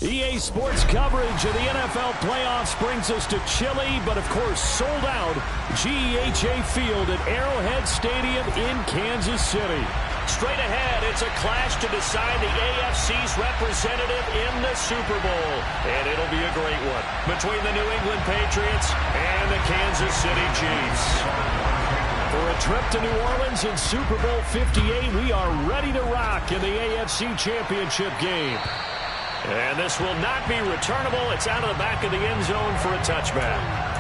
EA Sports coverage of the NFL playoffs brings us to chilly, but of course sold out GEHA Field at Arrowhead Stadium in Kansas City. Straight ahead, it's a clash to decide the AFC's representative in the Super Bowl. And it'll be a great one between the New England Patriots and the Kansas City Chiefs. For a trip to New Orleans in Super Bowl 58, we are ready to rock in the AFC Championship game. And this will not be returnable. It's out of the back of the end zone for a touchback.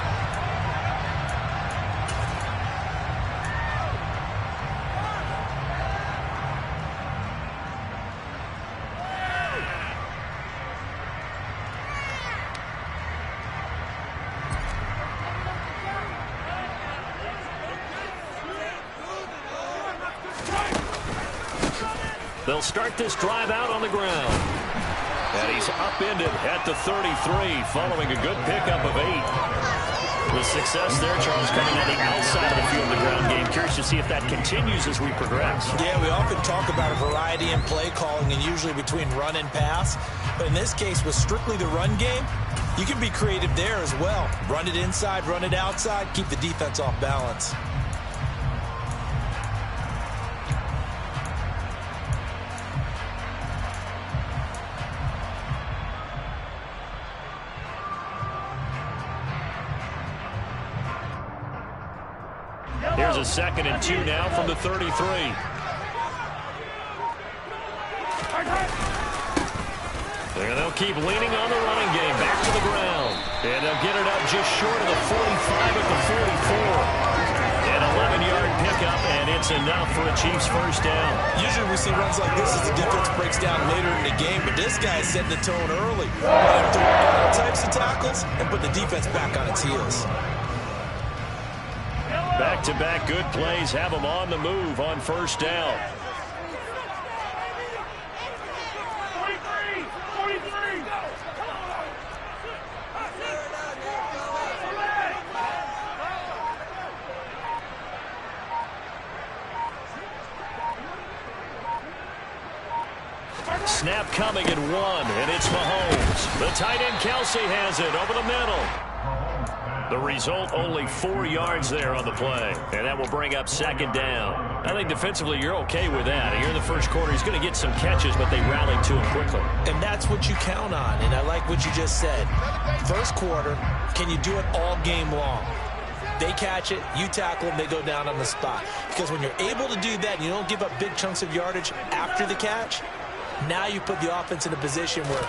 They'll start this drive out on the ground. And he's upended at the 33 following a good pickup of 8. The success there, Charles, coming on the outside of the field of the ground game. Curious to see if that continues as we progress. Yeah, we often talk about a variety in play calling and usually between run and pass. But in this case, with strictly the run game, you can be creative there as well. Run it inside, run it outside, keep the defense off balance. Here's a 2nd and 2 now from the 33. And they'll keep leaning on the running game. Back to the ground. And they'll get it up just short of the 45 at the 44. An 11-yard pickup, and it's enough for a Chiefs first down. Usually we see runs like this as the defense breaks down later in the game, but this guy is setting the tone early. All types of tackles and put the defense back on its heels. Back-to-back good plays have them on the move on first down. Snap coming at 1, and it's Mahomes. The tight end Kelsey has it over the middle. The result, only 4 yards there on the play. And that will bring up 2nd down. I think defensively you're okay with that. Here in the first quarter, he's going to get some catches, but they rallied to him quickly. And that's what you count on, and I like what you just said. First quarter, can you do it all game long? They catch it, you tackle them, they go down on the spot. Because when you're able to do that and you don't give up big chunks of yardage after the catch, now you put the offense in a position where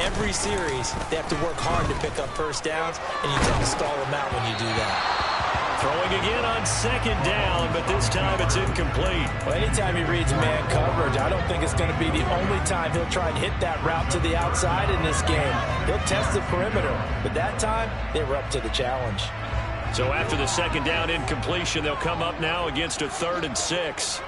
every series they have to work hard to pick up first downs, and you tend to stall them out when you do that. Throwing again on 2nd down, but this time it's incomplete. Well, anytime he reads man coverage, I don't think it's going to be the only time he'll try and hit that route to the outside in this game. He'll test the perimeter, but that time they were up to the challenge. So after the 2nd down incompletion, they'll come up now against a 3rd and 6.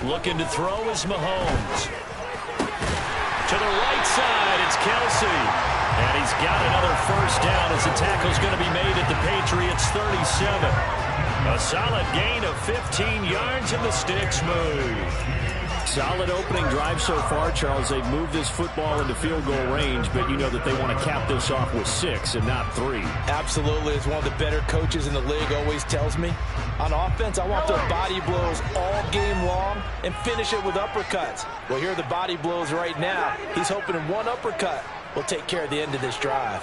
Looking to throw is Mahomes. To the right side, it's Kelsey. And he's got another first down as the tackle's going to be made at the Patriots' 37. A solid gain of 15 yards, and the sticks move. Solid opening drive so far, Charles. They've moved this football into field goal range, but you know that they want to cap this off with 6 and not 3. Absolutely. As one of the better coaches in the league always tells me, on offense, I want their body blows all game long and finish it with uppercuts. Well, here are the body blows right now. He's hoping in one uppercut will take care of the end of this drive.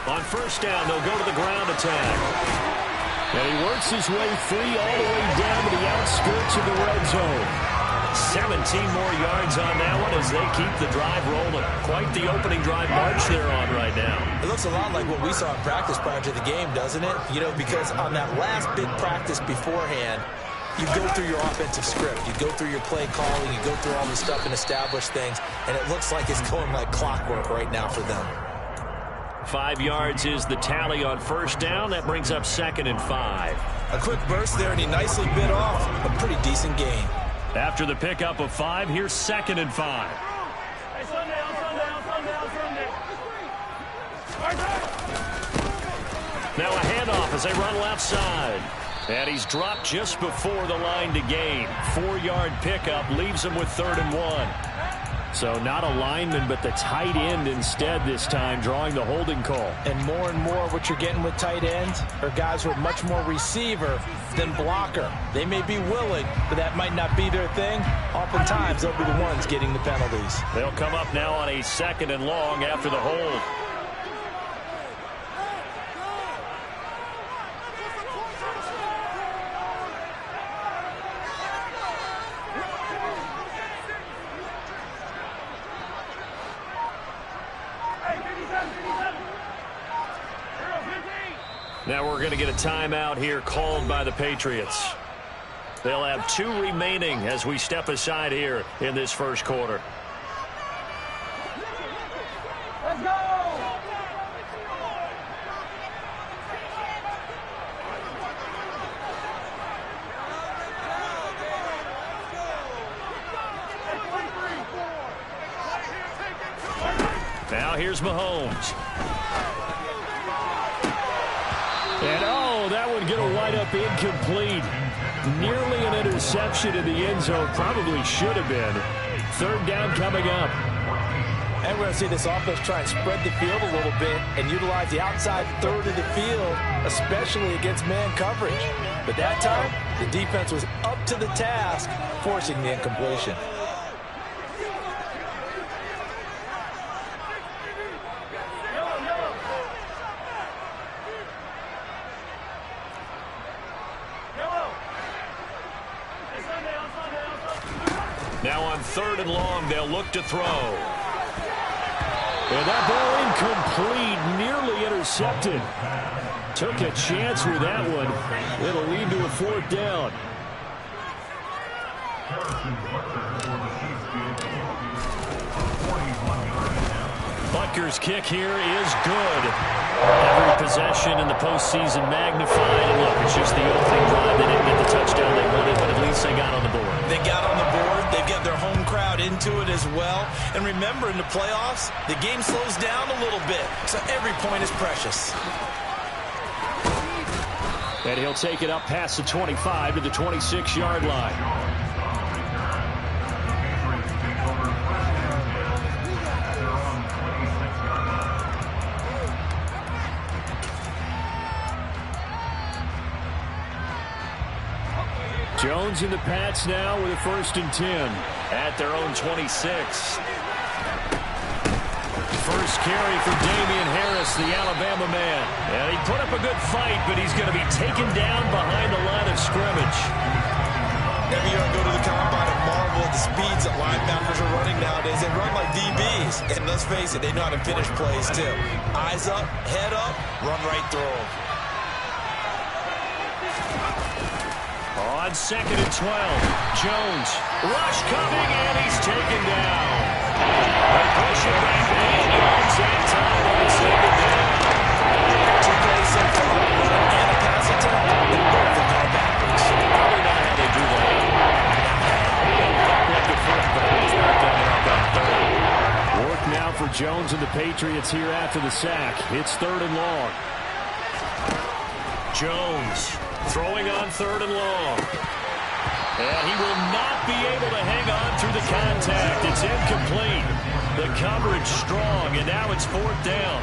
On first down, they'll go to the ground attack. And he works his way free all the way down to the outskirts of the red zone. 17 more yards on that one as they keep the drive rolling. Quite the opening drive march they're on right now. It looks a lot like what we saw in practice prior to the game, doesn't it? You know, because on that last big practice beforehand, you go through your offensive script. You go through your play calling. You go through all the stuff and establish things. And it looks like it's going like clockwork right now for them. 5 yards is the tally on first down. That brings up 2nd and 5. A quick burst there, and he nicely bit off a pretty decent gain. After the pickup of 5, here's 2nd and 5. Now a handoff as they run left side. And he's dropped just before the line to gain. 4-yard pickup leaves him with 3rd and 1. So not a lineman, but the tight end instead this time, drawing the holding call. And more what you're getting with tight ends are guys who are much more receiver than blocker. They may be willing, but that might not be their thing. Oftentimes, they'll be the ones getting the penalties. They'll come up now on a 2nd and long after the hold. Now we're going to get a timeout here called by the Patriots. They'll have 2 remaining as we step aside here in this first quarter. Let's go! Now here's Mahomes. And oh, that would get a wide up incomplete. Nearly an interception in the end zone. Probably should have been. 3rd down coming up. And we're going to see this offense try and spread the field a little bit and utilize the outside 3rd of the field, especially against man coverage. But that time, the defense was up to the task, forcing the incompletion. Now on 3rd and long, they'll look to throw. And that ball incomplete, nearly intercepted. Took a chance with that one. It'll lead to a 4th down. Butker's kick here is good. Every possession in the postseason magnified. And look, it's just the opening drive. They didn't get the touchdown they wanted, but at least they got on the board. They got on the board. They've got their home crowd into it as well. And remember, in the playoffs, the game slows down a little bit. So every point is precious. And he'll take it up past the 25 to the 26-yard line. Jones in the Pats now with a 1st and 10 at their own 26. First carry for Damian Harris, the Alabama man. And he put up a good fight, but he's going to be taken down behind the line of scrimmage. Every year I go to the combine and marvel at the speeds that linebackers are running nowadays. They run like DBs. And let's face it, they know how to finish plays too. Eyes up, head up, run right through them. On 2nd and 12, Jones, rush coming, and he's taken down. They push it back, and yards that time on 2nd down. 2 plays so far, run and a pass attempt, and both have gone backwards. Probably not how they do that. Like the front, but it's not coming up on 3rd. Work now for Jones and the Patriots here after the sack. It's 3rd and long. Jones throwing on 3rd and long. And he will not be able to hang on through the contact. It's incomplete. The coverage strong, and now it's 4th down.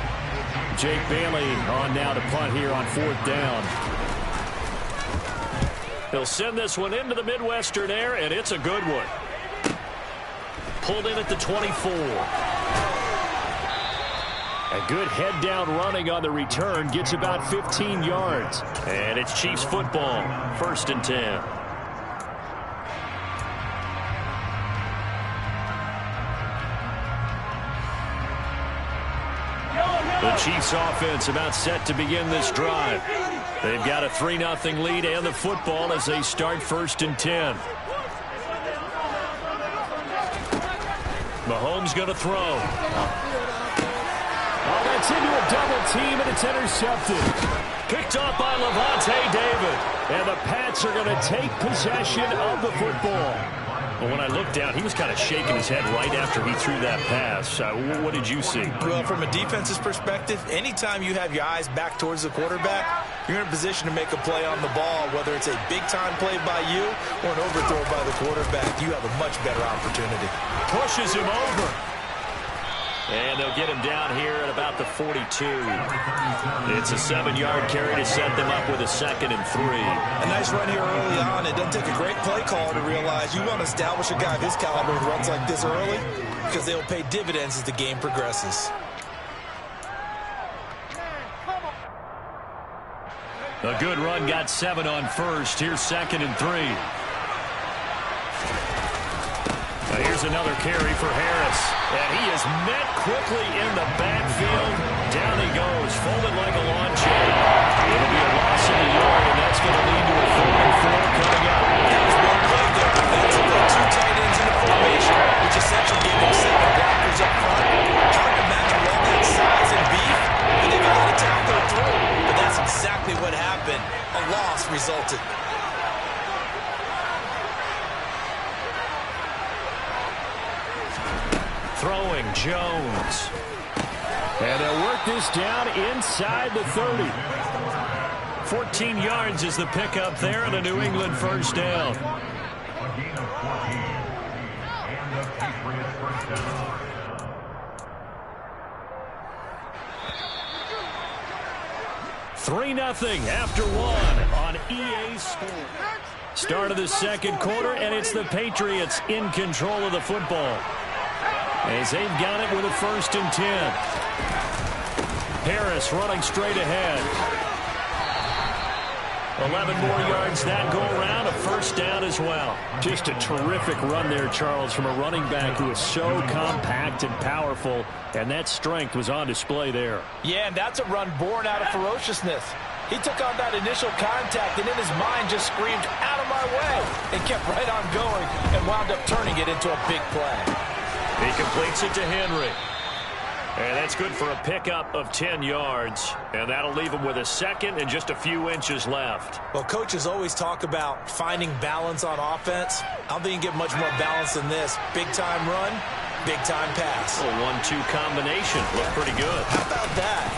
Jake Bailey on now to punt here on 4th down. He'll send this one into the Midwestern air, and it's a good one. Pulled in at the 24. A good head-down running on the return. Gets about 15 yards. And it's Chiefs football. 1st and 10. The Chiefs offense about set to begin this drive. They've got a 3-0 lead and the football as they start 1st and 10. Mahomes going to throw. Oh, that's into a double team, and it's intercepted. Picked off by Levante David. And the Pats are going to take possession of the football. Well, when I looked down, he was kind of shaking his head right after he threw that pass. What did you see? Well, from a defense's perspective, anytime you have your eyes back towards the quarterback, you're in a position to make a play on the ball, whether it's a big-time play by you or an overthrow by the quarterback. You have a much better opportunity. Pushes him over. And they'll get him down here at about the 42. It's a 7-yard carry to set them up with a 2nd and 3. A nice run here early on. It doesn't take a great play caller to realize you want to establish a guy of his caliber with runs like this early because they'll pay dividends as the game progresses. A good run, got 7 on first. Here's 2nd and 3. Here's another carry for Harris. And he is met quickly in the backfield. Down he goes, folded like a lawn chair. It'll be a loss of a yard, and that's going to lead to a 4th and 4 coming up. There's one play there defensively. 2 tight ends in the formation, which essentially gave him 7 blockers up front. Hard to imagine all that size and beef, and they can let a tackler through. But that's exactly what happened. A loss resulted. Throwing Jones. And they'll work this down inside the 30. 14 yards is the pickup there and a New England first down. Three 3-0 after 1 on EA Sports. Start of the second quarter, and it's the Patriots in control of the football, as they've got it with a 1st and 10. Harris running straight ahead. 11 more yards that go around, a first down as well. Just a terrific run there, Charles, from a running back who is so compact and powerful, and that strength was on display there. Yeah, and that's a run born out of ferociousness. He took on that initial contact and in his mind just screamed, "Out of my way," and kept right on going and wound up turning it into a big play. He completes it to Henry. And that's good for a pickup of 10 yards. And that'll leave him with a 2nd and just a few inches left. Well, coaches always talk about finding balance on offense. I don't think you can get much more balance than this. Big-time run, big-time pass. A 1-2 combination. Looked pretty good. How about that?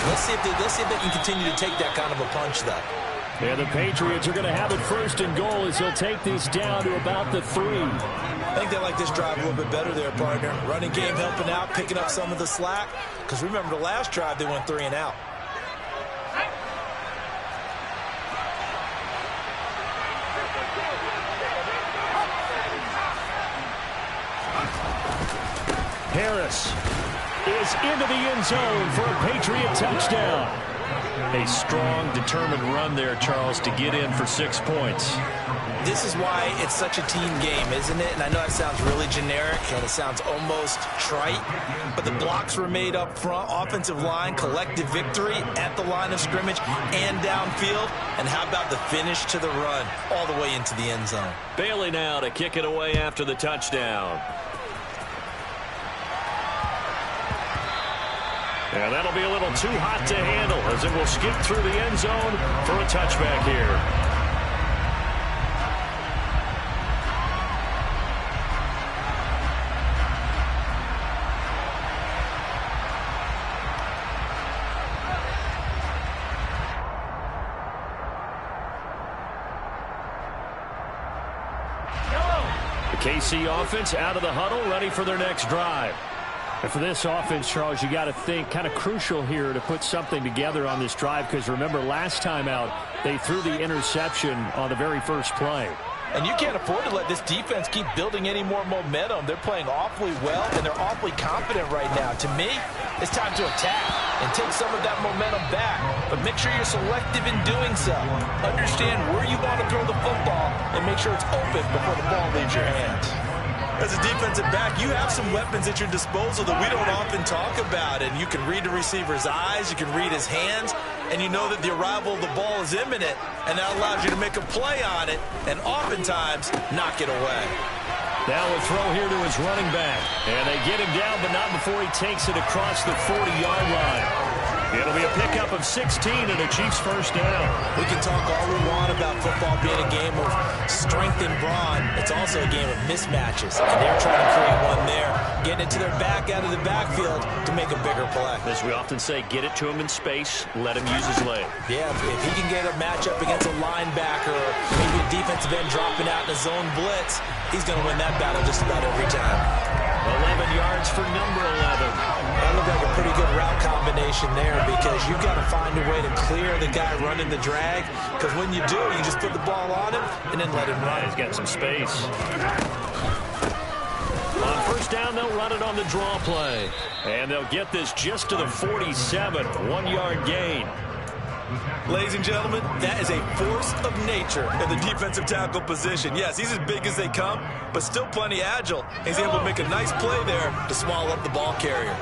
Let's see if they can continue to take that kind of a punch, though. Yeah, the Patriots are going to have it 1st and goal as he'll take this down to about the 3. I think they like this drive a little bit better there, partner. Running game helping out, picking up some of the slack. Because remember the last drive, they went 3 and out. Harris is into the end zone for a Patriot touchdown. A strong, determined run there, Charles, to get in for 6 points. This is why it's such a team game, isn't it? And I know that sounds really generic, and it sounds almost trite, but the blocks were made up front, offensive line, collective victory at the line of scrimmage and downfield. And how about the finish to the run all the way into the end zone? Bailey now to kick it away after the touchdown. And that'll be a little too hot to handle as it will skip through the end zone for a touchback here. The KC offense out of the huddle, ready for their next drive. And for this offense, Charles, you got to think kind of crucial here to put something together on this drive, because remember last time out they threw the interception on the very first play. And you can't afford to let this defense keep building any more momentum. They're playing awfully well, and they're awfully confident right now. To me, it's time to attack and take some of that momentum back. But make sure you're selective in doing so. Understand where you want to throw the football and make sure it's open before the ball leaves your hands. As a defensive back, you have some weapons at your disposal that we don't often talk about. And you can read the receiver's eyes, you can read his hands, and you know that the arrival of the ball is imminent, and that allows you to make a play on it and oftentimes knock it away. Now a throw here to his running back. And they get him down, but not before he takes it across the 40-yard line. It'll be a pickup of 16 and a Chiefs first down. We can talk all we want about football being a game of strength and brawn. It's also a game of mismatches, and they're trying to create one there, getting it to their back out of the backfield to make a bigger play. As we often say, get it to him in space, let him use his leg. Yeah, if he can get a matchup against a linebacker or maybe a defensive end dropping out in a zone blitz, he's going to win that battle just about every time. 11 yards for number 11. That looked like a pretty good route combination there because you've got to find a way to clear the guy running the drag, because when you do, you just put the ball on him and then let him run. He's got some space. On first down, they'll run it on the draw play. And they'll get this just to the 47, 1-yard gain. Ladies and gentlemen, that is a force of nature in the defensive tackle position. Yes, he's as big as they come, but still plenty agile. He's able to make a nice play there to swallow up the ball carrier.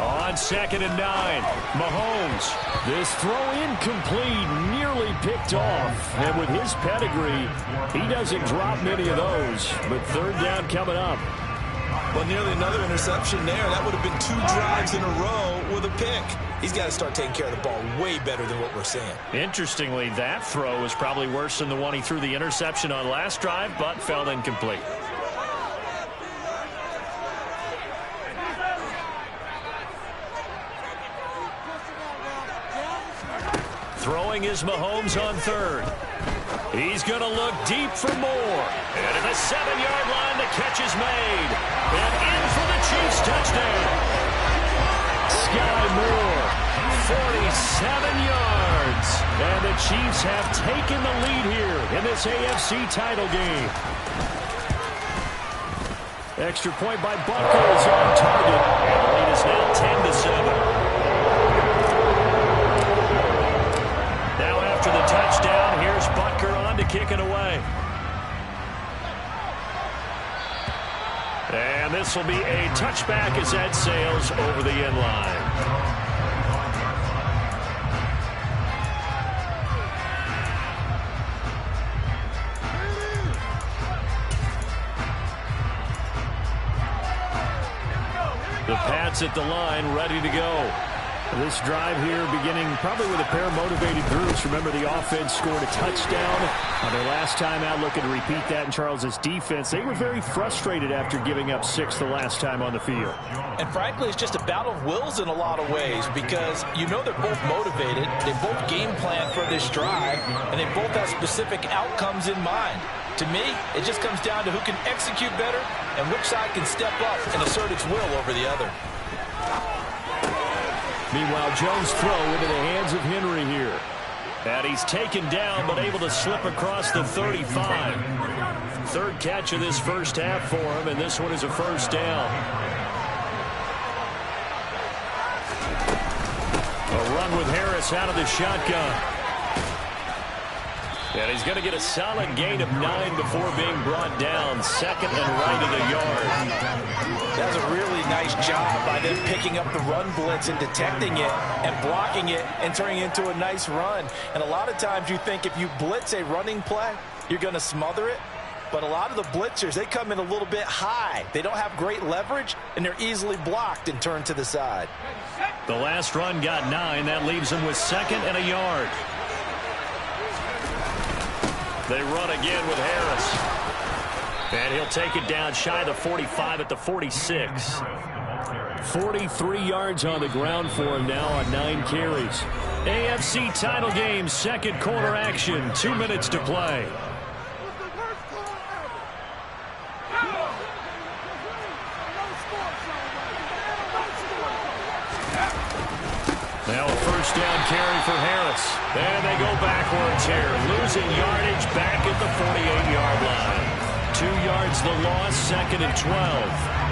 On 2nd and 9, Mahomes. This throw incomplete, nearly picked off. And with his pedigree, he doesn't drop many of those. But third down coming up. Well, nearly another interception there. That would have been 2 drives in a row with a pick. He's got to start taking care of the ball way better than what we're seeing. Interestingly, that throw was probably worse than the one he threw the interception on last drive, but fell incomplete. Throwing is Mahomes on third. He's going to look deep for more. And at the 7-yard line, the catch is made. And in for the Chiefs touchdown. Sky Moore, 47 yards. And the Chiefs have taken the lead here in this AFC title game. Extra point by Butker is on target. And the lead is now 10-7. After the touchdown, here's Butker on to kick it away. And this will be a touchback as that sails over the end line. The Pats at the line, ready to go. This drive here beginning probably with a pair of motivated groups. Remember, the offense scored a touchdown on their last time out. Looking to repeat that in Charles's defense. They were very frustrated after giving up 6 the last time on the field. And frankly, it's just a battle of wills in a lot of ways, because you know they're both motivated. They both game plan for this drive, and they both have specific outcomes in mind. To me, it just comes down to who can execute better and which side can step up and assert its will over the other. Meanwhile, Jones' throw into the hands of Henry here. And he's taken down, but able to slip across the 35. Third catch of this first half for him, and this one is a first down. A run with Harris out of the shotgun. And he's going to get a solid gain of 9 before being brought down. Second and right of the yard. That was a really nice job by them picking up the run blitz and detecting it and blocking it and turning it into a nice run. And a lot of times you think if you blitz a running play, you're going to smother it. But a lot of the blitzers, they come in a little bit high. They don't have great leverage, and they're easily blocked and turned to the side. The last run got 9. That leaves them with second and a yard. They run again with Harris. And he'll take it down shy of the 45 at the 46. 43 yards on the ground for him now on 9 carries. AFC title game, second quarter action. 2 minutes to play. Now a first down carry for Harris. And they go backwards here. Losing yardage back at the 48-yard line. 2 yards the loss, second and 12.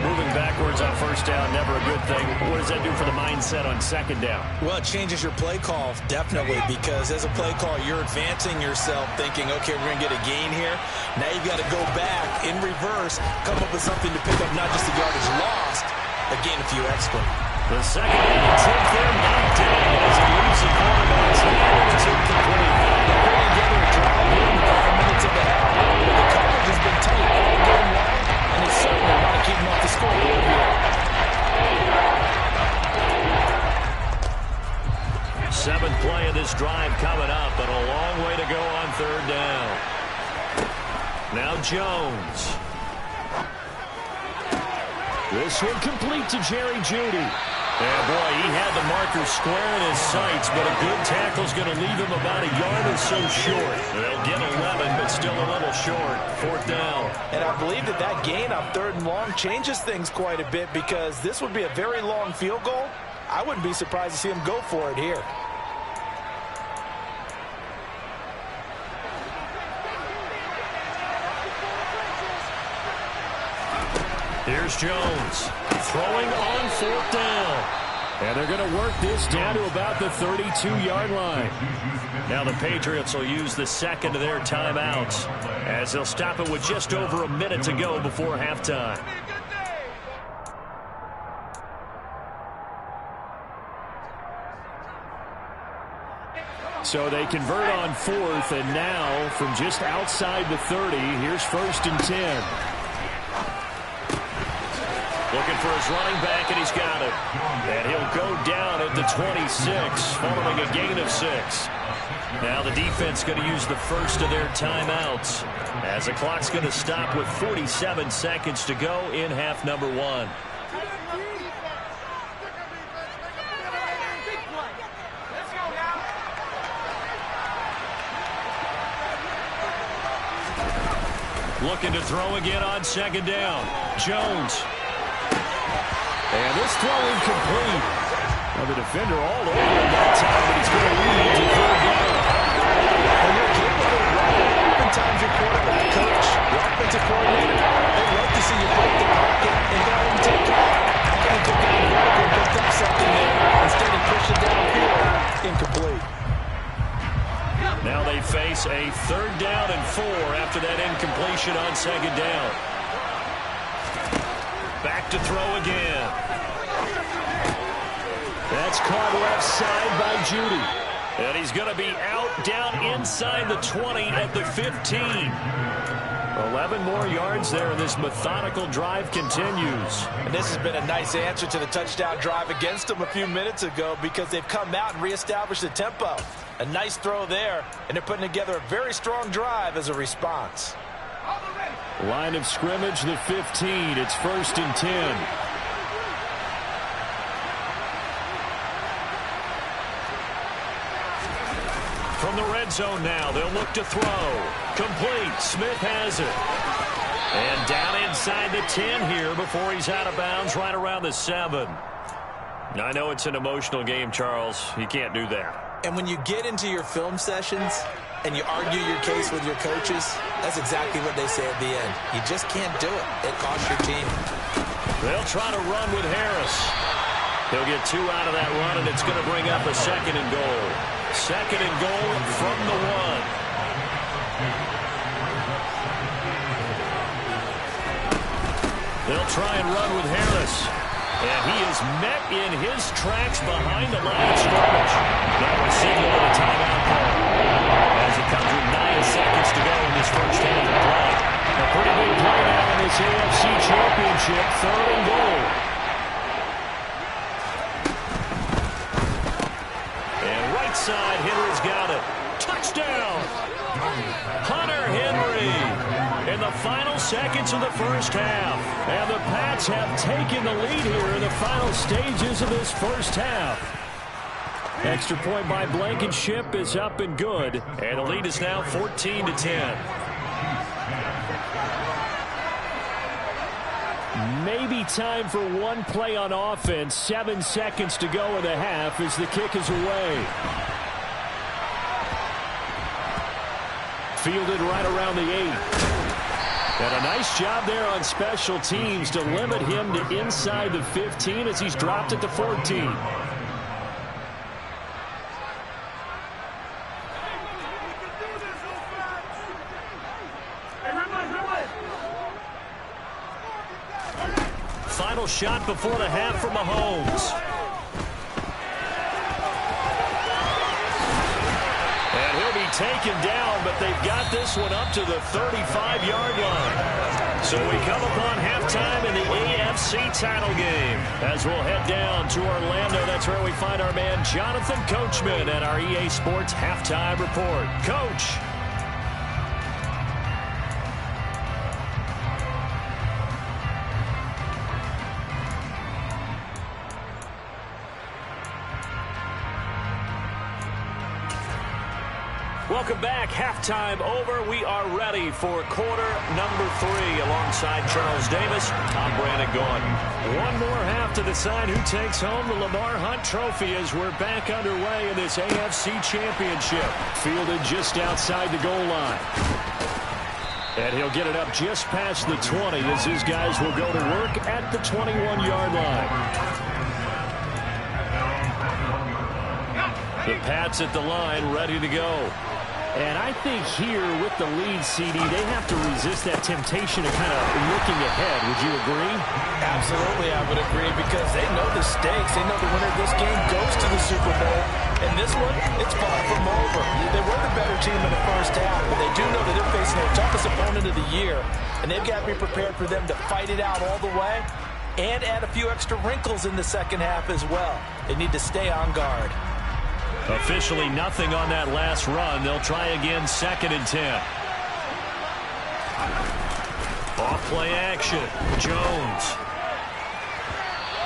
Moving backwards on first down, never a good thing. What does that do for the mindset on second down? Well, it changes your play call, definitely, because as a play call, you're advancing yourself thinking, okay, we're going to get a gain here. Now you've got to go back in reverse, come up with something to pick up not just the yardage lost, but gain a few extra. The second and attempt there knocked down as he leaves the quarterback's hand. It's incomplete. They're putting together a drive here in the 5 minutes of the half. But the coverage has been tight all game long, and they certainly want to keep them off the scoreboard here. play of this drive coming up, but a long way to go on third down. Now Jones. This one complete to Jerry Jeudy. And boy, he had the marker square in his sights, but a good tackle's going to leave him about a yard or so short. They'll get 11, but still a little short. Fourth down. And I believe that gain on third and long changes things quite a bit, because this would be a very long field goal. I wouldn't be surprised to see him go for it here. Here's Jones throwing on fourth down. And they're going to work this down to about the 32-yard line. Now the Patriots will use the second of their timeouts, as they'll stop it with just over a minute to go before halftime. So they convert on fourth, and now from just outside the 30, here's first and 10. Looking for his running back, and he's got it. And he'll go down at the 26, following a gain of 6. Now the defense going to use the first of their timeouts, as the clock's going to stop with 47 seconds to go in half number 1. Looking to throw again on second down. Jones. And this throw incomplete. Well, the defender all over him that time, but he's going to lead to third down. When you're capable of running, oftentimes your quarterback coach, your offensive coordinator, they'd love to see you break the pocket and go ahead and take off. And took out the vertical and picked up something there. Instead of pushing downfield, incomplete. Now they face a third down and 4 after that incompletion on second down. Back to throw again. That's caught left side by Jeudy. And he's going to be out down inside the 20 at the 15. 11 more yards there, and this methodical drive continues. And this has been a nice answer to the touchdown drive against them a few minutes ago, because they've come out and reestablished the tempo. A nice throw there, and they're putting together a very strong drive as a response. Line of scrimmage, the 15. It's first and 10. From the red zone now, they'll look to throw. Complete. Smith has it. And down inside the 10 here before he's out of bounds, right around the 7. I know it's an emotional game, Charles. You can't do that. And when you get into your film sessions and you argue your case with your coaches, that's exactly what they say at the end. You just can't do it. It costs your team. They'll try to run with Harris. He'll get 2 out of that run, and it's going to bring up a second and goal. Second and goal from the 1. They'll try and run with Harris. And he is met in his tracks behind the line of scrimmage. Now a signal to the timeout call, as it comes with 9 seconds to go in this first half of play. A pretty big play now in this AFC Championship, third and goal. And right side, Henry's got it. Touchdown! Hunter Henry in the final seconds of the first half. And the Pats have taken the lead here in the final stages of this first half. Extra point by Blankenship is up and good. And the lead is now 14-10. Maybe time for one play on offense. 7 seconds to go in the half as the kick is away. Fielded right around the 8. And a nice job there on special teams to limit him to inside the 15 as he's dropped at the 14. Final shot before the half from Mahomes. And he'll be taken down, but they've got this one up to the 35-yard line. So we come upon halftime in the AFC title game. As we'll head down to Orlando, that's where we find our man Jonathan Coachman at our EA Sports Halftime Report. Coach. Welcome back. Halftime over. We are ready for quarter number 3. Alongside Charles Davis, I'm Brandon Gaudin. One more half to decide who takes home the Lamar Hunt Trophy as we're back underway in this AFC Championship. Fielded just outside the goal line. And he'll get it up just past the 20 as his guys will go to work at the 21-yard line. The Pats at the line, ready to go. And I think here with the lead, CD, they have to resist that temptation of kind of looking ahead. Would you agree? Absolutely, I would agree, because they know the stakes. They know the winner of this game goes to the Super Bowl. And this one, it's far from over. They were the better team in the first half, but they do know that they're facing their toughest opponent of the year. And they've got to be prepared for them to fight it out all the way and add a few extra wrinkles in the second half as well. They need to stay on guard. Officially nothing on that last run. They'll try again, 2nd and 10. Off play action. Jones.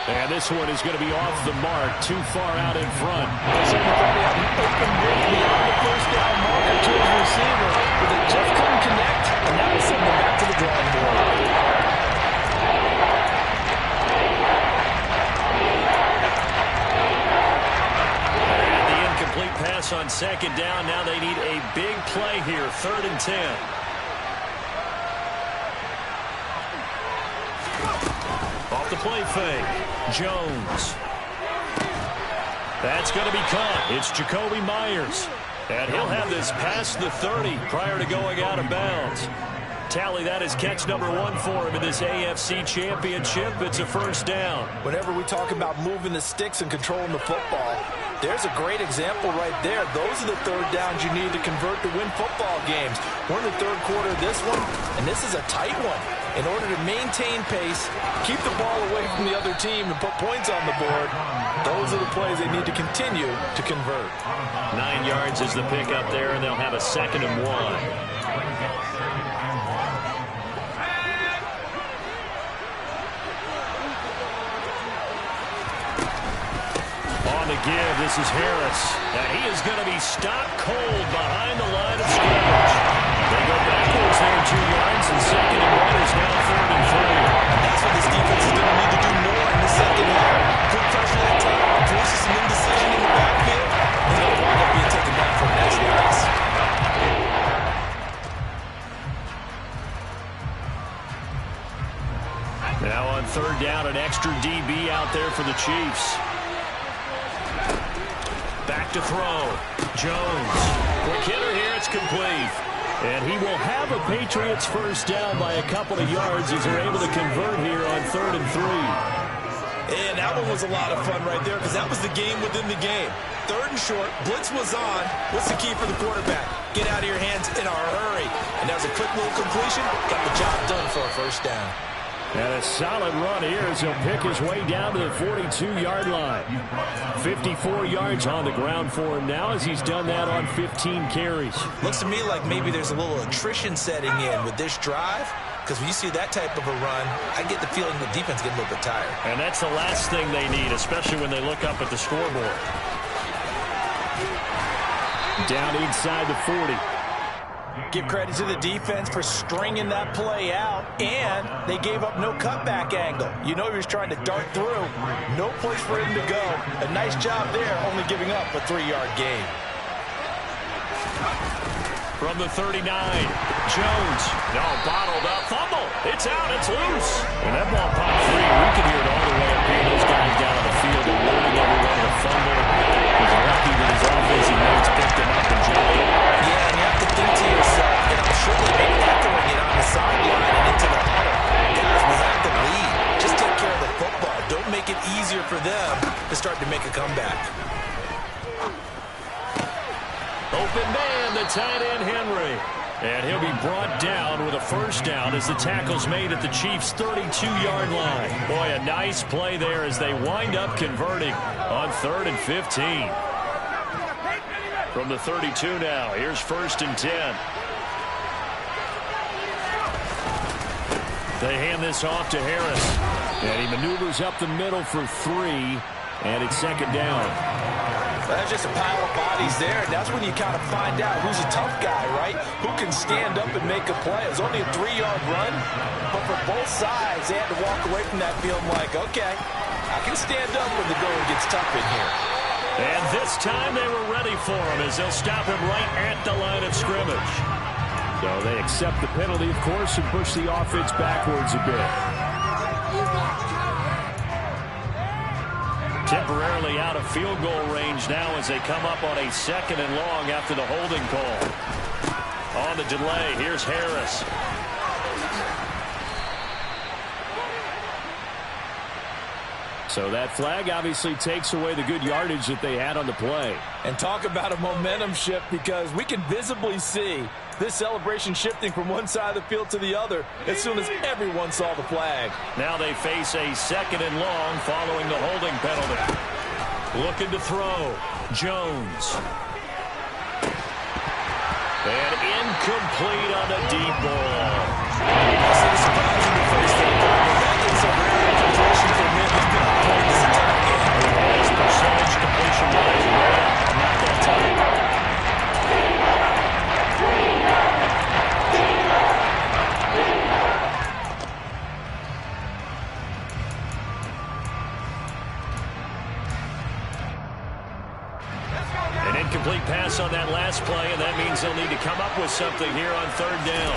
And this one is going to be off the mark, too far out in front. Open way beyond the first down marker to his receiver, but they just couldn't connect, and that will send them back to the drawing board. Pass on 2nd down. Now they need a big play here. 3rd and 10. Off the play fake. Jones. That's going to be caught. It's Jacoby Myers. And he'll have this past the 30 prior to going out of bounds. Tally, that is catch number 1 for him in this AFC Championship. It's a 1st down. Whenever we talk about moving the sticks and controlling the football, there's a great example right there. Those are the 3rd downs you need to convert to win football games. We're in the 3rd quarter of this one, and this is a tight one. In order to maintain pace, keep the ball away from the other team, and put points on the board, those are the plays they need to continue to convert. 9 yards is the pickup there, and they'll have a 2nd and 1. To give, this is Harris, and he is going to be stopped cold behind the line of scrimmage. They go backwards there 2 yards, and 2nd and 1 is now 3rd and 3. That's what this defense is going to need to do more in the second half. Put pressure on top, forces some indecision in the backfield, and they'll wind up being taken down for a next loss. Now on 3rd down, an extra DB out there for the Chiefs. Back to throw. Jones. Quick hitter here. It's complete. And he will have a Patriots 1st down by a couple of yards as they're able to convert here on 3rd and 3. And that one was a lot of fun right there, because that was the game within the game. 3rd and short. Blitz was on. What's the key for the quarterback? Get out of your hands in a hurry. And that was a quick little completion. Got the job done for a 1st down. And a solid run here as he'll pick his way down to the 42-yard line. 54 yards on the ground for him now as he's done that on 15 carries. Looks to me like maybe there's a little attrition setting in with this drive, because when you see that type of a run, I get the feeling the defense getting a little bit tired. And that's the last thing they need, especially when they look up at the scoreboard. Down inside the 40. Give credit to the defense for stringing that play out, and they gave up no cutback angle. You know he was trying to dart through. No place for him to go. A nice job there, only giving up a 3-yard gain. From the 39, Jones. No, bottled up. Fumble. It's out. It's loose. And that ball popped free. We can hear it all the way up here. Those guys down on the field are warning everyone to fumble. He's lucky that his offensive mates picked him up and jumped him. Yeah, and you have to think to yourself, and I'm sure they've been echoing it on the sideline and into the huddle. Guys, we have the lead. Just take care of the football. Don't make it easier for them to start to make a comeback. Open man, the tight end, Henry. And he'll be brought down with a first down as the tackle's made at the Chiefs' 32-yard line. Boy, a nice play there as they wind up converting on 3rd and 15. From the 32 now, here's 1st and 10. They hand this off to Harris. And he maneuvers up the middle for 3, and it's 2nd down. That's just a pile of bodies there, and that's when you kind of find out who's a tough guy, right? Who can stand up and make a play. It was only a 3-yard run, but for both sides, they had to walk away from that field like, okay, I can stand up when the going gets tough in here. And this time they were ready for him as they'll stop him right at the line of scrimmage. So they accept the penalty, of course, and push the offense backwards a bit. Temporarily out of field goal range now as they come up on a 2nd and long after the holding call. On the delay, here's Harris. So that flag obviously takes away the good yardage that they had on the play. And talk about a momentum shift, because we can visibly see this celebration shifting from one side of the field to the other as soon as everyone saw the flag. Now they face a 2nd and long following the holding penalty. Looking to throw. Jones. And incomplete on the deep ball. That's a surprising to face that. That is a rare infiltration from him. He's been on point this entire game. His percentage completion wise, not that time. Incomplete pass on that last play, and that means they'll need to come up with something here on 3rd down.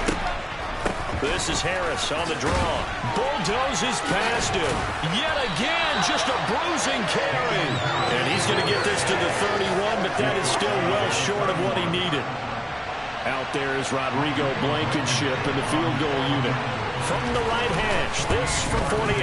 This is Harris on the draw. Bulldozes past him. Yet again, just a bruising carry. And he's going to get this to the 31, but that is still well short of what he needed. Out there is Rodrigo Blankenship in the field goal unit. From the right hash, this from 48.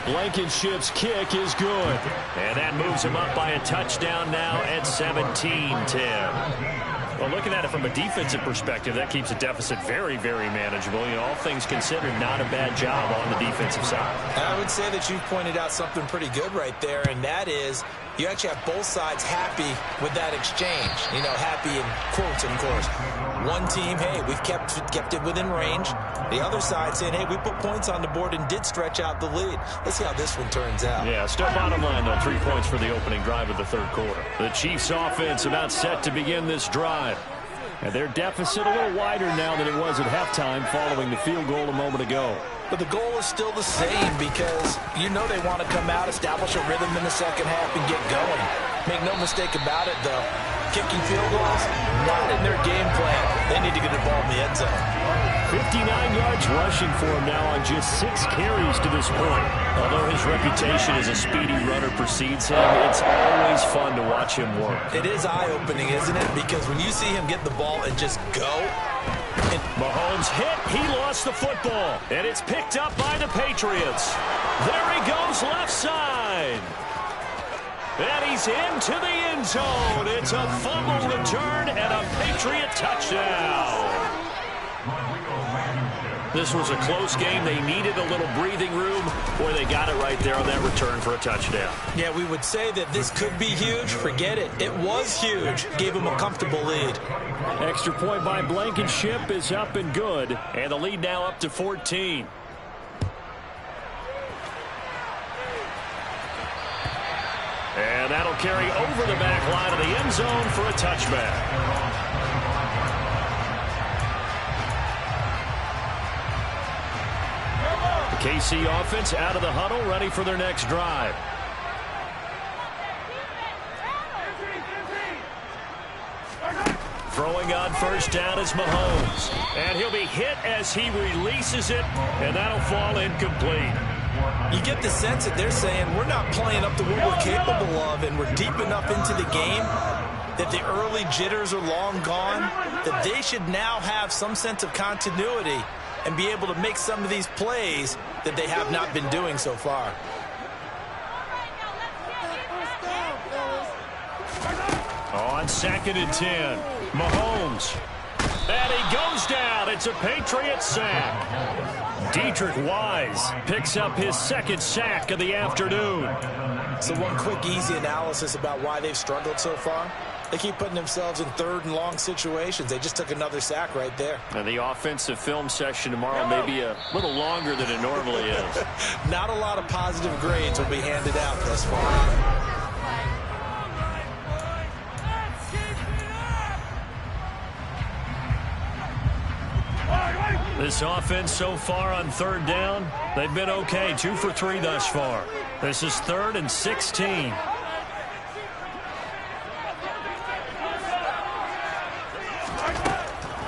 Blankenship's kick is good. And that moves him up by a touchdown now at 17-10. Well, looking at it from a defensive perspective, that keeps the deficit very, very manageable. You know, all things considered, not a bad job on the defensive side. And I would say that you've pointed out something pretty good right there, and that is you actually have both sides happy with that exchange. You know, happy in quotes, of course. One team, hey, we've kept it within range. The other side saying, hey, we put points on the board and did stretch out the lead. Let's see how this one turns out. Yeah, still bottom line, though, 3 points for the opening drive of the 3rd quarter. The Chiefs offense about set to begin this drive. And their deficit a little wider now than it was at halftime following the field goal a moment ago. But the goal is still the same, because you know they want to come out, establish a rhythm in the second half, and get going. Make no mistake about it, though. Kicking field goals, not in their game plan. They need to get the ball in the end zone. 59 yards rushing for him now on just 6 carries to this point. Although his reputation as a speedy runner precedes him, it's always fun to watch him work. It is eye-opening, isn't it? Because when you see him get the ball and just go. Mahomes hit. He lost the football. And it's picked up by the Patriots. There he goes left side. And he's into the end zone. It's a fumble return and a Patriot touchdown. This was a close game. They needed a little breathing room. Boy, they got it right there on that return for a touchdown. Yeah, we would say that this could be huge. Forget it. It was huge. Gave him a comfortable lead. Extra point by Blankenship is up and good. And the lead now up to 14. And that'll carry over the back line of the end zone for a touchback. KC offense out of the huddle, ready for their next drive. Throwing on first down is Mahomes. And he'll be hit as he releases it, and that'll fall incomplete. You get the sense that they're saying we're not playing up to what we're capable of, and we're deep enough into the game that the early jitters are long gone, that they should now have some sense of continuity and be able to make some of these plays that they have not been doing so far. On 2nd and 10, Mahomes. And he goes down. It's a Patriot sack. Dietrich Wise picks up his 2nd sack of the afternoon. So one quick, easy analysis about why they've struggled so far. They keep putting themselves in 3rd and long situations. They just took another sack right there. And the offensive film session tomorrow may be a little longer than it normally is. Not a lot of positive grades will be handed out thus far. This offense so far on 3rd down, they've been okay. 2 for 3 thus far. This is 3rd and 16.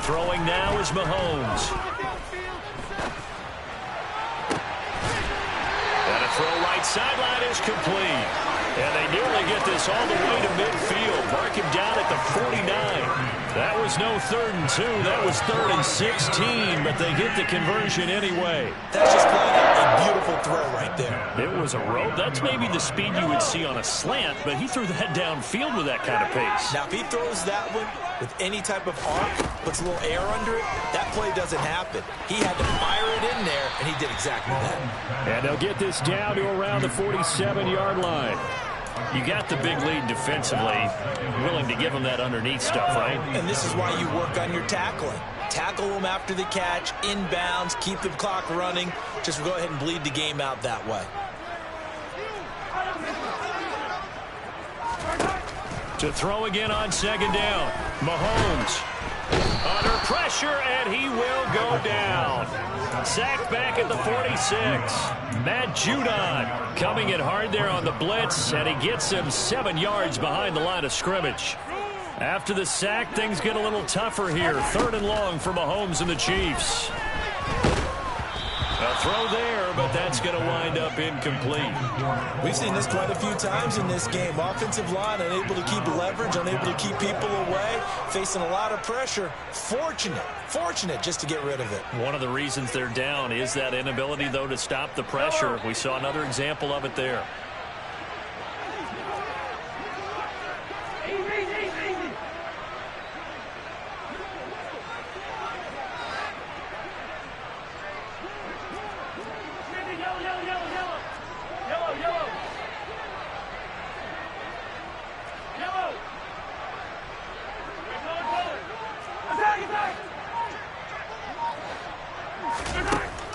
Throwing now is Mahomes. And a throw right sideline is complete. And they nearly get this all the way to midfield. Mark him down at the 49. That was no 3rd and 2. That was 3rd and 16, but they get the conversion anyway. That's just flat out a beautiful throw right there. It was a rope. That's maybe the speed you would see on a slant, but he threw that downfield with that kind of pace. Now, if he throws that one with any type of arc, puts a little air under it, that play doesn't happen. He had to fire it in there, and he did exactly that. And they'll get this down to around the 47-yard line. You got the big lead defensively, willing to give them that underneath stuff, right? And this is why you work on your tackling. Tackle them after the catch, inbounds, keep the clock running. Just go ahead and bleed the game out that way. To throw again on 2nd down. Mahomes under pressure, and he will go down. Sacked back at the 46. Matt Judon coming in hard there on the blitz, and he gets him 7 yards behind the line of scrimmage. After the sack, things get a little tougher here. 3rd and long for Mahomes and the Chiefs. A throw there, but that's going to wind up incomplete. We've seen this quite a few times in this game. Offensive line unable to keep leverage, unable to keep people away, facing a lot of pressure. Fortunate just to get rid of it. One of the reasons they're down is that inability, though, to stop the pressure. We saw another example of it there.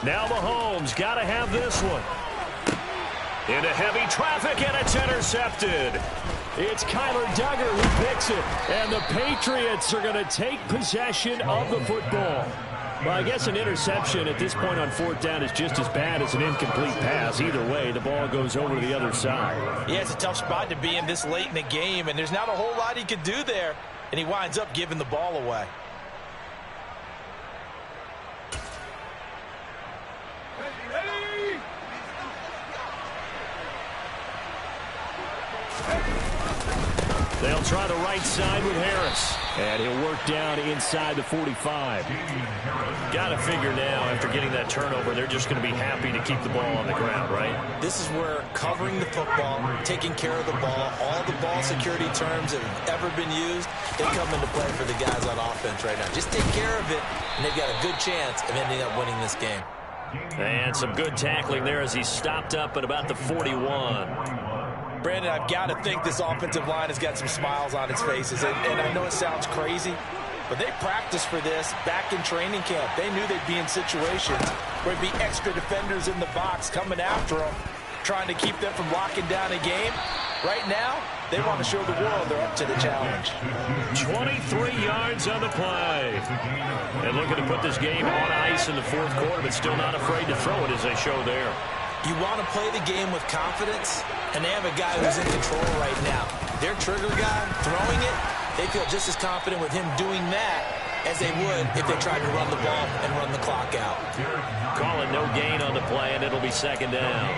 Now Mahomes got to have this one. Into heavy traffic, and it's intercepted. It's Kyler Duggar who picks it, and the Patriots are going to take possession of the football. Well, I guess an interception at this point on 4th down is just as bad as an incomplete pass. Either way, the ball goes over to the other side. Yeah, it's a tough spot to be in this late in the game, and there's not a whole lot he could do there, and he winds up giving the ball away. They'll try the right side with Harris. And he'll work down inside the 45. Got to figure now, after getting that turnover, they're just going to be happy to keep the ball on the ground, right? This is where covering the football, taking care of the ball, all the ball security terms that have ever been used, they come into play for the guys on offense right now. Just take care of it, and they've got a good chance of ending up winning this game. And some good tackling there as he stopped up at about the 41. Brandon, I've got to think this offensive line has got some smiles on its faces. And I know it sounds crazy, but they practiced for this back in training camp. They knew they'd be in situations where there'd be extra defenders in the box coming after them, trying to keep them from locking down a game. Right now, they want to show the world they're up to the challenge. 23 yards on the play. And looking to put this game on ice in the 4th quarter, but still not afraid to throw it as they show there. You want to play the game with confidence, and they have a guy who's in control right now. Their trigger guy throwing it, they feel just as confident with him doing that as they would if they tried to run the ball and run the clock out. Calling no gain on the play, and it'll be 2nd down.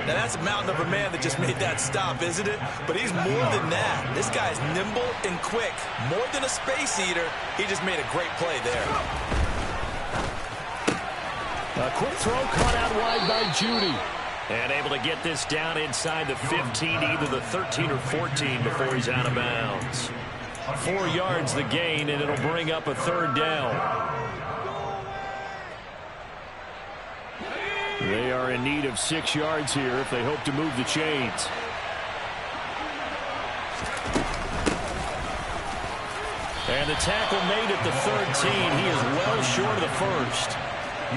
Now, that's a mountain of a man that just made that stop, isn't it? But he's more than that. This guy's nimble and quick. More than a space eater, he just made a great play there. A quick throw caught out wide by Judy. And able to get this down inside the 15 to either the 13 or 14 before he's out of bounds. 4 yards the gain, and it'll bring up a 3rd down. They are in need of 6 yards here if they hope to move the chains. And the tackle made at the 13. He is well short of the first.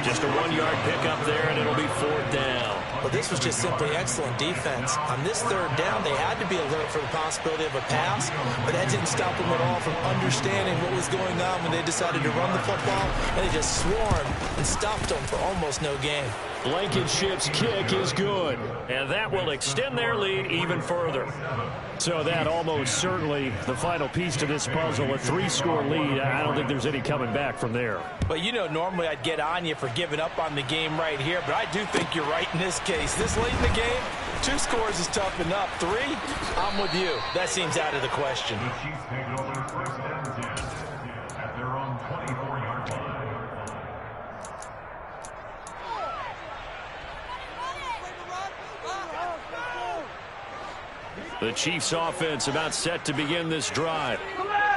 Just a 1-yard pickup there, and it'll be 4th down. Well, this was just simply excellent defense. On this 3rd down, they had to be alert for the possibility of a pass, but that didn't stop them at all from understanding what was going on when they decided to run the football, and they just swarmed and stopped them for almost no gain. Blankenship's kick is good, and that will extend their lead even further. So that almost certainly the final piece to this puzzle, a 3-score lead. I don't think there's any coming back from there. But you know, normally I'd get on you for giving up on the game right here, but I do think you're right in this case. This late in the game, 2 scores is tough enough. 3, I'm with you. That seems out of the question. The Chiefs take over 1st and 10 at their own 24-yard line. The Chiefs offense about set to begin this drive.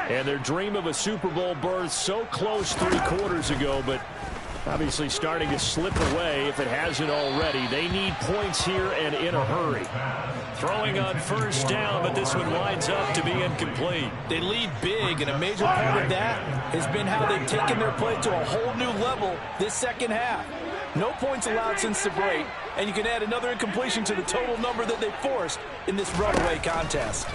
And their dream of a Super Bowl berth so close 3 quarters ago, but obviously starting to slip away if it hasn't already. They need points here and in a hurry. Throwing on 1st down, but this one winds up to be incomplete. They lead big, and a major part of that has been how they've taken their play to a whole new level this 2nd half. No points allowed since the break, and you can add another incompletion to the total number that they forced in this runaway contest.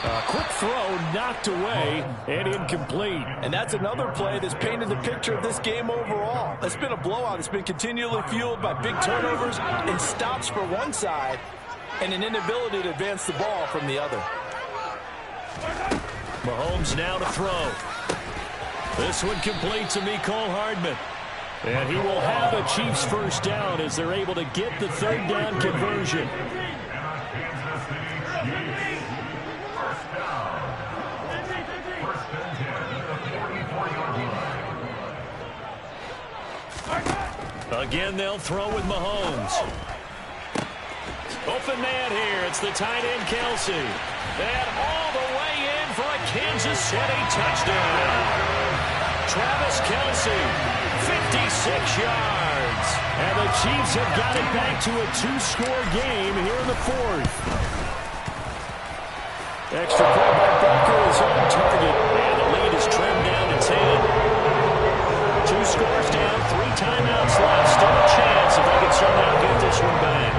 A quick throw knocked away and incomplete. And that's another play that's painted the picture of this game overall. It's been a blowout. It's been continually fueled by big turnovers and stops for one side and an inability to advance the ball from the other. Mahomes now to throw. This one complete to Mecole Hardman. And he will have a Chiefs 1st down as they're able to get the 3rd down conversion. Again, they'll throw with Mahomes. Open man here. It's the tight end, Kelsey. And all the way in for a Kansas City touchdown. Travis Kelsey, 56 yards. And the Chiefs have got it back to a 2-score game here in the 4th. Extra point by Booker is on target. And the lead is trimmed down to 10. 2 scores down, 3 timeouts left. Still a chance if they can somehow get this one back.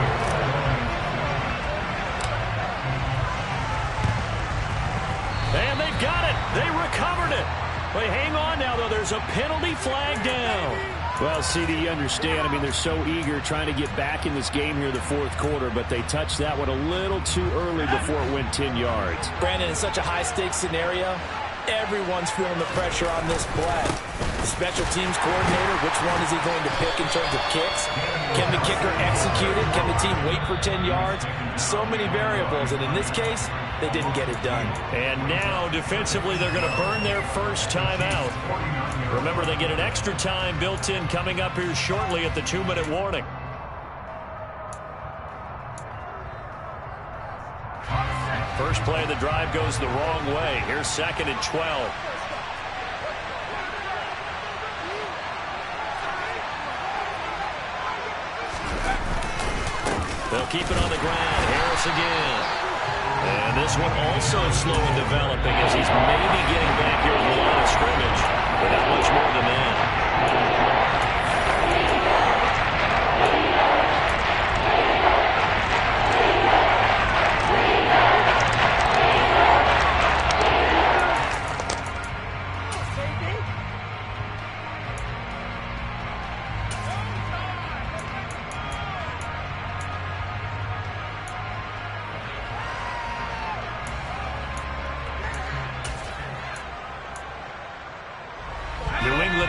And they've got it. They recovered it. They hang on now, though. There's a penalty flag down. Well, CD, you understand. I mean, they're so eager trying to get back in this game here in the 4th quarter, but they touched that one a little too early before it went 10 yards. Brandon, in such a high-stakes scenario, everyone's feeling the pressure on this play. The special teams coordinator, which one is he going to pick in terms of kicks? Can the kicker execute it? Can the team wait for 10 yards? So many variables, and in this case, they didn't get it done. And now, defensively, they're going to burn their first time out. Remember, they get an extra time built in coming up here shortly at the 2-minute warning. First play of the drive goes the wrong way. Here's 2nd and 12. They'll keep it on the ground. Harris again. And this one also slow in developing as he's maybe getting back here to the line of scrimmage, but not much more than that.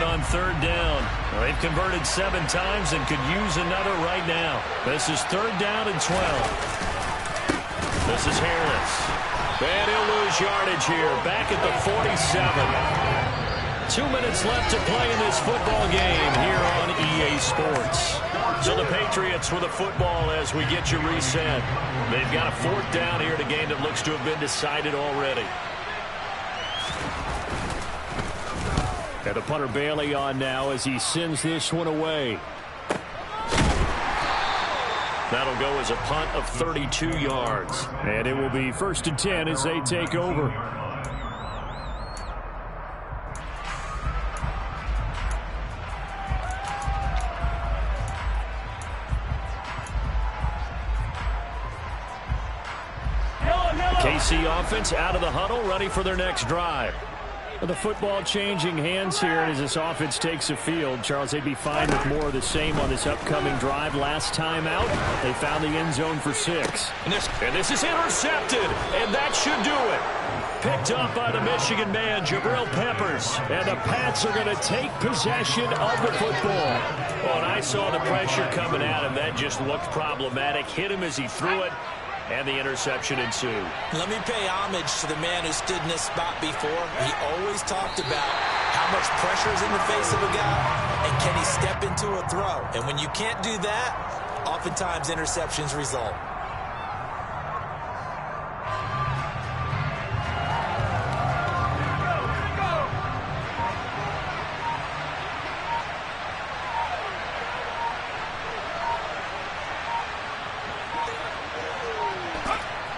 On 3rd down. Well, they've converted 7 times and could use another right now. This is 3rd down and 12. This is Harris. And he'll lose yardage here. Back at the 47. 2 minutes left to play in this football game here on EA Sports. So the Patriots with a football as we get you reset. They've got a 4th down here in a game that looks to have been decided already. And the punter Bailey on now as he sends this one away. That'll go as a punt of 32 yards. And it will be 1st and 10 as they take over. KC offense out of the huddle, ready for their next drive. The football changing hands here as this offense takes the field. Charles, they'd be fine with more of the same on this upcoming drive. Last time out, they found the end zone for 6. And this is intercepted, and that should do it. Picked up by the Michigan man, Jabril Peppers. And the Pats are going to take possession of the football. Oh, and I saw the pressure coming at him. That just looked problematic. Hit him as he threw it. And the interception ensued. Let me pay homage to the man who stood in this spot before. He always talked about how much pressure is in the face of a guy, and can he step into a throw. And when you can't do that, oftentimes interceptions result.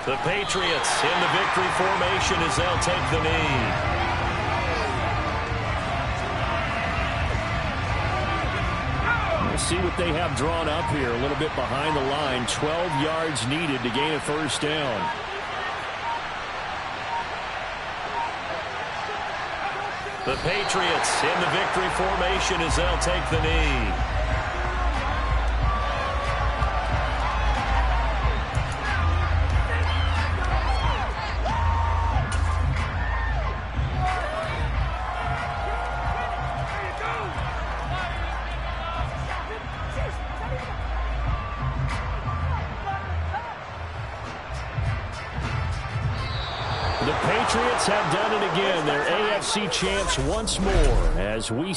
The Patriots in the victory formation as they'll take the knee. We'll see what they have drawn up here. A little bit behind the line. 12 yards needed to gain a 1st down. The Patriots in the victory formation as they'll take the knee. The Patriots have done it again. They're AFC champs once more as we